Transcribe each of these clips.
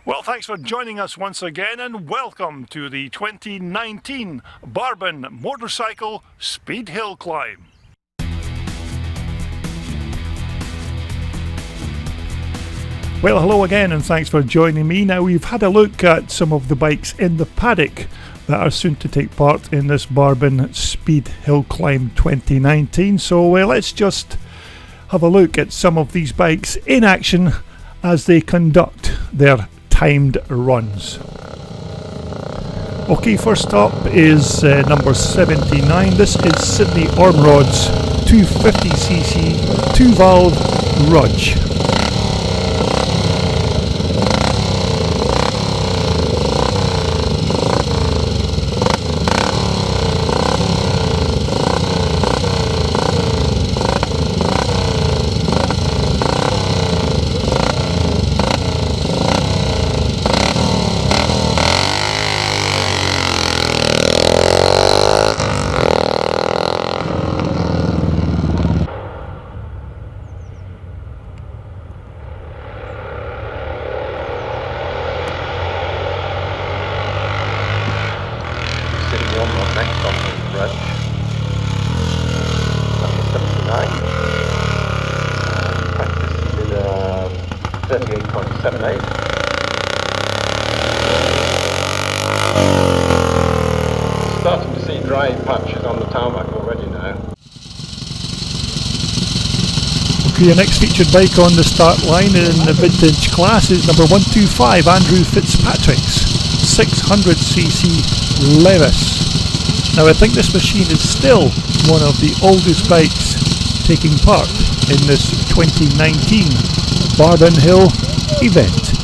Well, thanks for joining us once again and welcome to the 2019 Barbon Motorcycle Speed Hillclimb. Well, hello again and thanks for joining me. Now, we've had a look at some of the bikes in the paddock that are soon to take part in this Barbon Speed Hillclimb 2019. So let's just have a look at some of these bikes in action as they conduct their timed runs. Okay, first up is number 79. This is Sydney Ormrod's 250cc 2-valve Rudge. Next on the Rudge, number 79. Practice did 38.78. Starting to see dry patches on the tarmac already now. Okay, your next featured bike on the start line in the vintage class is number 125, Andrew Fitzpatrick's 600cc Levis. Now, I think this machine is still one of the oldest bikes taking part in this 2019 Barbon Hill event.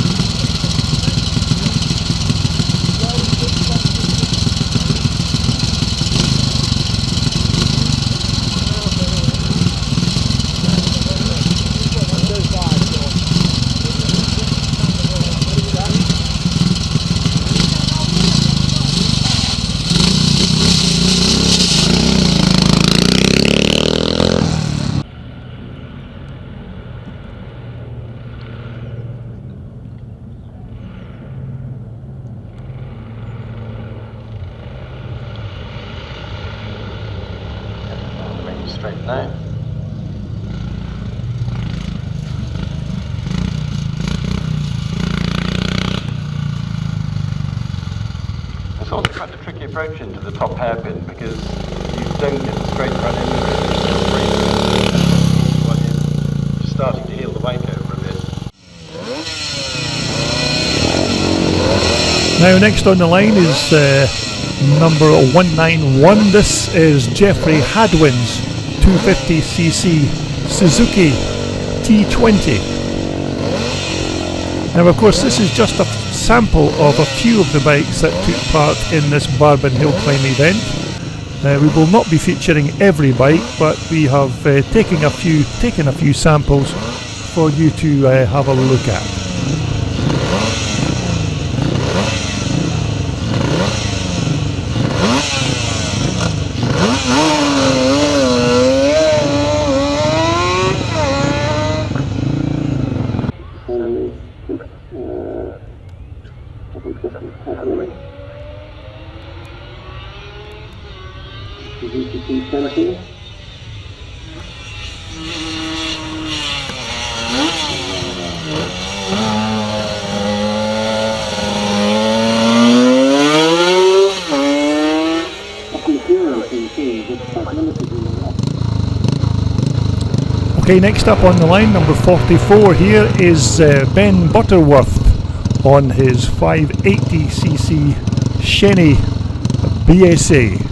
Straight now. It's also quite a tricky approach into the top hairpin because you don't get the straight run in while you're starting to heel the bike over a bit. Now, next on the line is number 191. This is Jeffrey Hadwin's 250cc Suzuki T20. Now, of course, this is just a sample of a few of the bikes that took part in this Barbon Hillclimb event. We will not be featuring every bike, but we have taken a few samples for you to have a look at. Okay, next up on the line, number 44 here is Ben Butterworth on his 580cc Shenny BSA.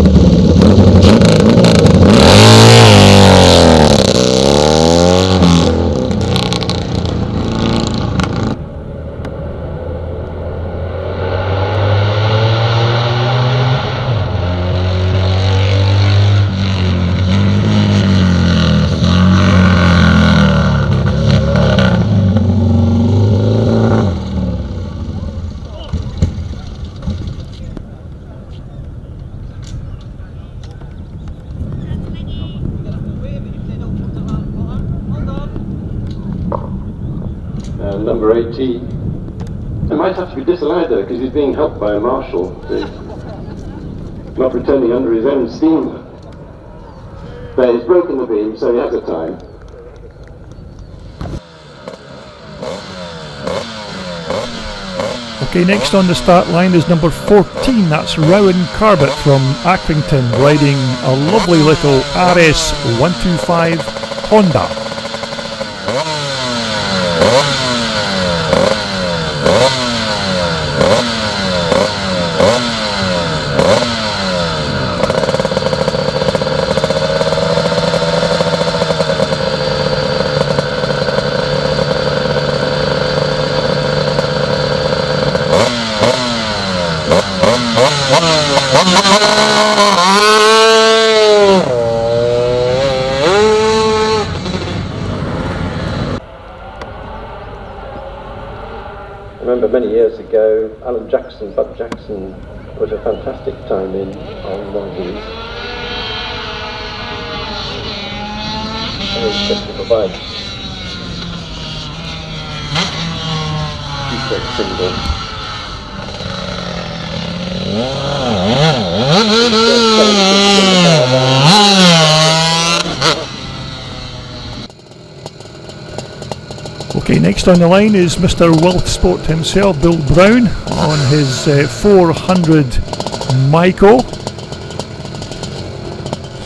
number 80. It might have to be disallowed though, because he's being helped by a marshal. He's not returning under his own steam. But he's broken the beam, so he has a time. Okay, next on the start line is number 14, that's Rowan Carbett from Accrington, riding a lovely little RS125 Honda. I remember many years ago, Bud Jackson, put a fantastic time in on one of these. Very special bike. Super single. Okay, next on the line is Mr. Wealth Sport himself, Bill Brown, on his 400 Myco.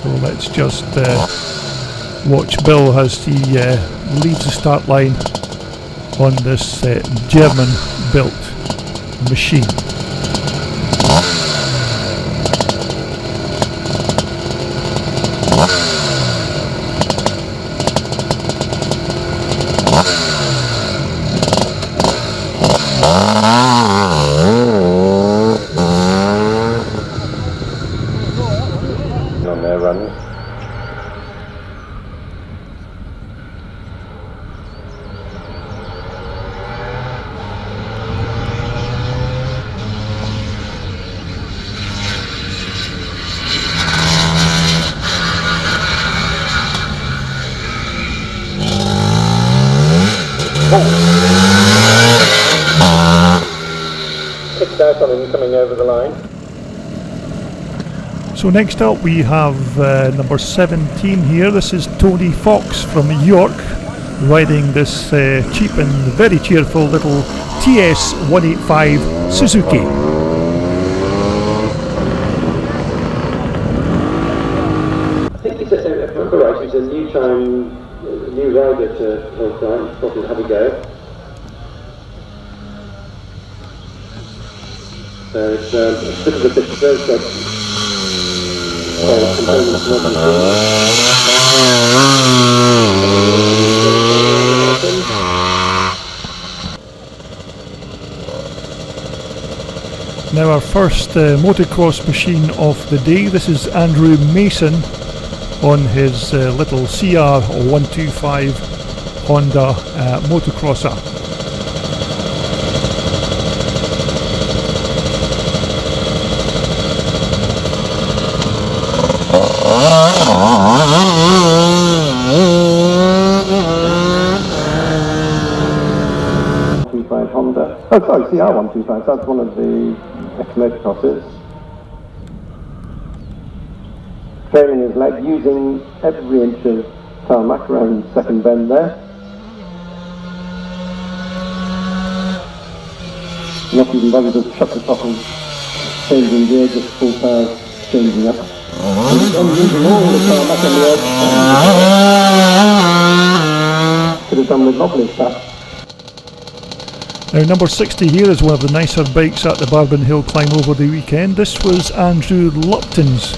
So let's just watch Bill as he leaves the start line on this German-built machine. On their runs. Kicked out on him coming over the line. So next up we have number 17 here. This is Tony Fox from York, riding this cheap and very cheerful little TS185 Suzuki. I think it's if I remember right, it's a new rider to Hillclimb, probably have a go. So it's a bit of a different Now our first motocross machine of the day. This is Andrew Mason on his little CR125 Honda motocrosser. Honda. Oh, sorry, CR125. That's one of the ex-motocrosses. Trailing his leg, using every inch of tarmac around the second bend there. Not even bothered to shut the top and changing gear, just full power changing up. And using all the tarmac on the edge. Could have done with lovely stuff. Now number 60 here is one of the nicer bikes at the Barbon Hillclimb over the weekend. This was Andrew Lupton's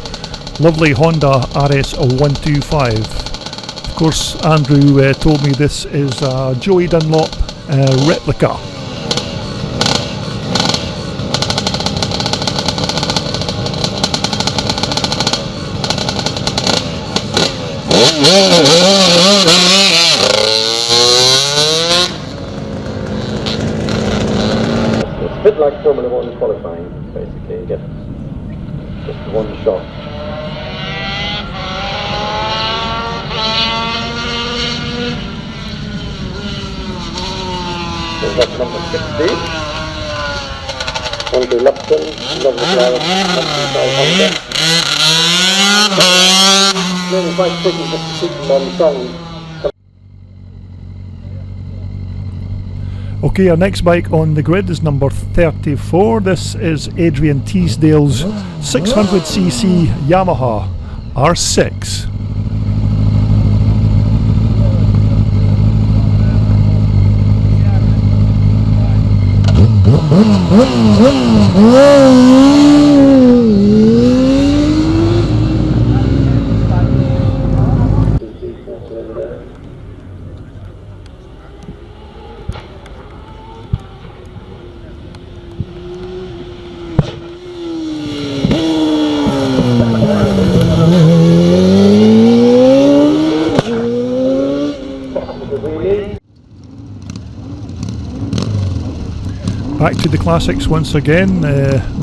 lovely Honda RS125. Of course, Andrew told me this is a Joey Dunlop Replica. It's a bit like Formula 1 qualifying, basically. You get just one shot. So number 60. Onto Lupton, Lovely Cloud, Lupton 500. Nearly 5 seconds to keep them on song. Okay, our next bike on the grid is number 34. This is Adrian Teasdale's 600cc Yamaha R6. Back to the classics once again,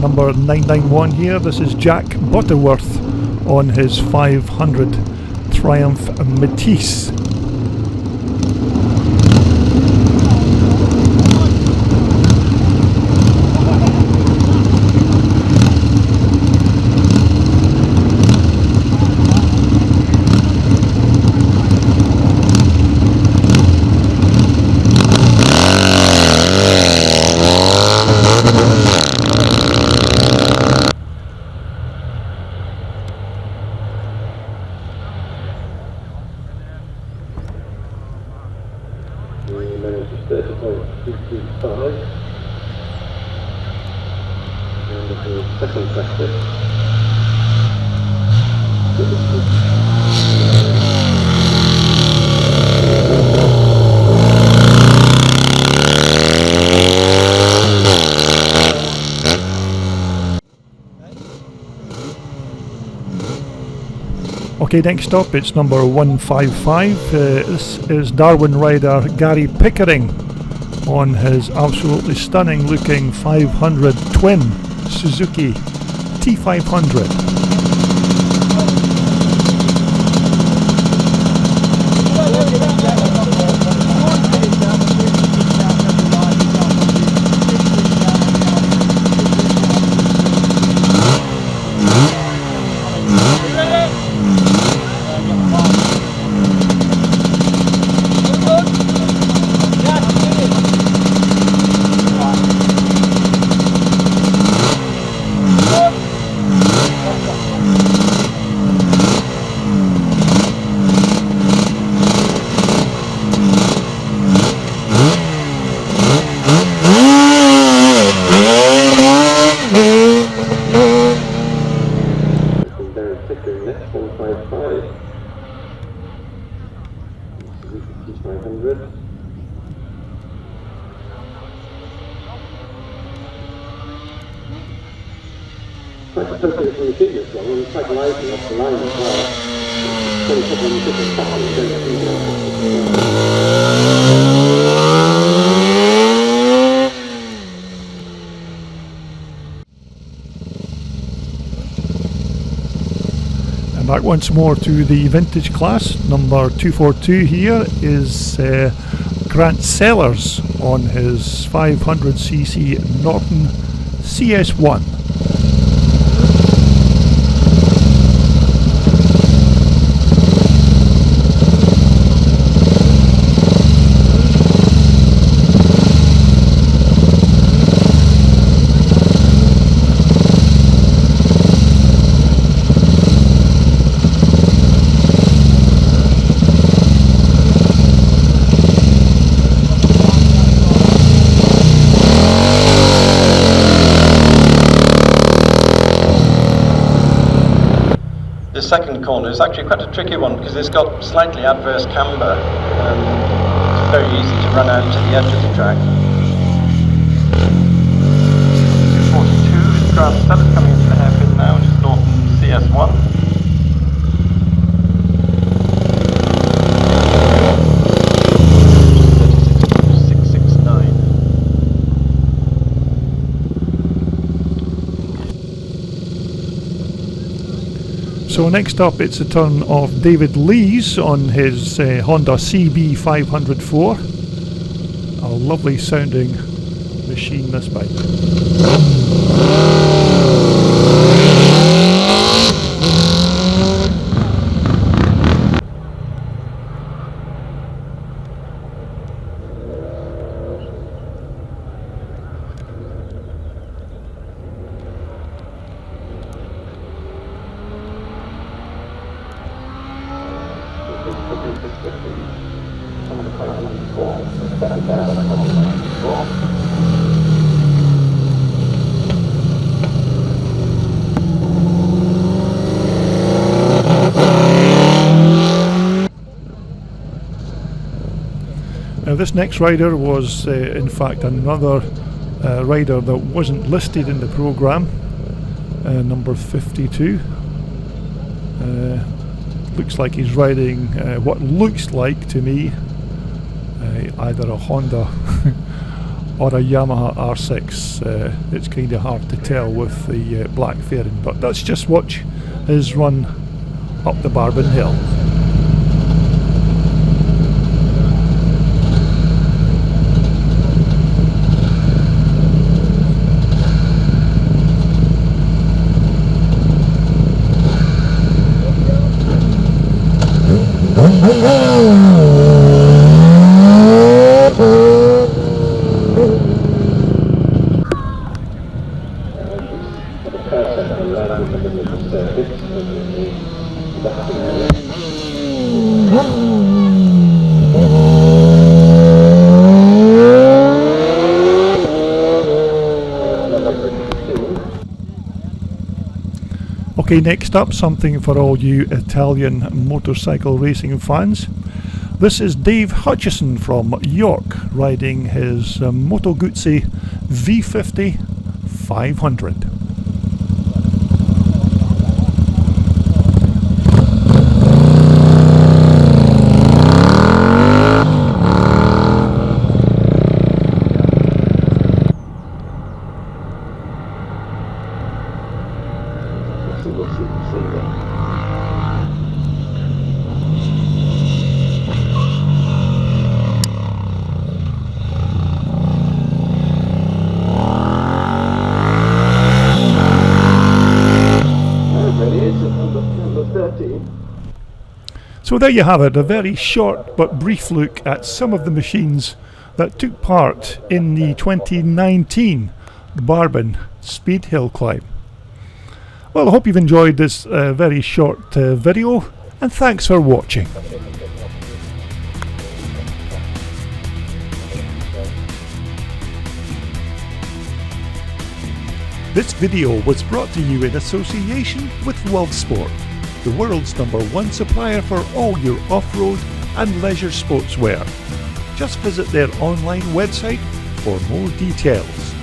number 991 here. This is Jack Butterworth on his 500 Triumph Matisse. Okay, next up it's number 155. This is Darwin rider Gary Pickering on his absolutely stunning looking 500 twin Suzuki T500. And back once more to the vintage class. Number 242 here is Grant Sellers on his 500cc Norton CS1. Second corner is actually quite a tricky one because it's got slightly adverse camber. It's very easy to run out to the edge of the track. 42 is Grant Sellers coming into the hairpin now, which is Norton CS1. So next up it's a turn of David Lees on his Honda CB 504. A lovely sounding machine, this bike. Now this next rider was in fact another rider that wasn't listed in the programme, number 52. Looks like he's riding what looks like to me either a Honda or a Yamaha R6. It's kind of hard to tell with the black fairing, but let's just watch his run up the Barbon Hill. Okay, next up, something for all you Italian motorcycle racing fans. This is Dave Hutchison from York riding his Moto Guzzi V50 500. So there you have it, a very short but brief look at some of the machines that took part in the 2019 Barbon Speed Hillclimb. Well, I hope you've enjoyed this very short video, and thanks for watching. This video was brought to you in association with Sport, the world's #1 supplier for all your off-road and leisure sportswear. Just visit their online website for more details.